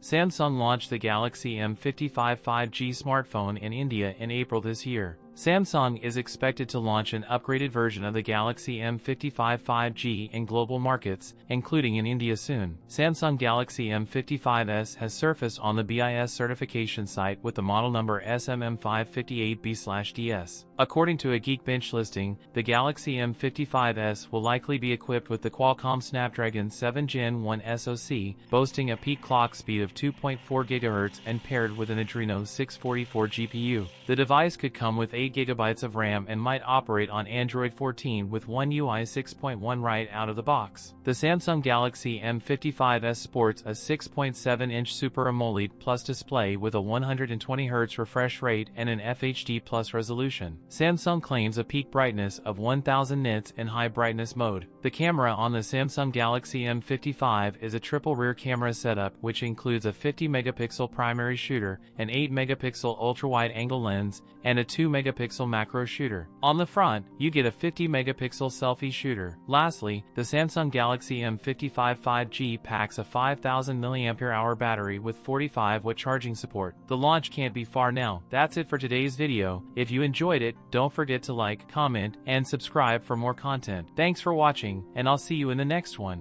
Samsung launched the Galaxy M55 5G smartphone in India in April this year. Samsung is expected to launch an upgraded version of the Galaxy M55 5G in global markets, including in India soon. Samsung Galaxy M55s has surfaced on the BIS certification site with the model number SM-M558B/DS. According to a Geekbench listing, the Galaxy M55s will likely be equipped with the Qualcomm Snapdragon 7 Gen 1 SoC, boasting a peak clock speed of 2.4 GHz and paired with an Adreno 644 GPU. The device could come with 8 GB of RAM and might operate on Android 14 with One UI 6.1 right out of the box. The Samsung Galaxy M55s sports a 6.7-inch Super AMOLED Plus display with a 120 Hz refresh rate and an FHD Plus resolution. Samsung claims a peak brightness of 1000 nits in high brightness mode. The camera on the Samsung Galaxy M55 is a triple rear camera setup which includes a 50-megapixel primary shooter, an 8-megapixel ultra-wide angle lens, and a 2-megapixel macro shooter. On the front, you get a 50-megapixel selfie shooter. Lastly, the Samsung Galaxy M55 5G packs a 5000 mAh battery with 45W charging support. The launch can't be far now. That's it for today's video. If you enjoyed it, don't forget to like, comment, and subscribe for more content. Thanks for watching, and I'll see you in the next one.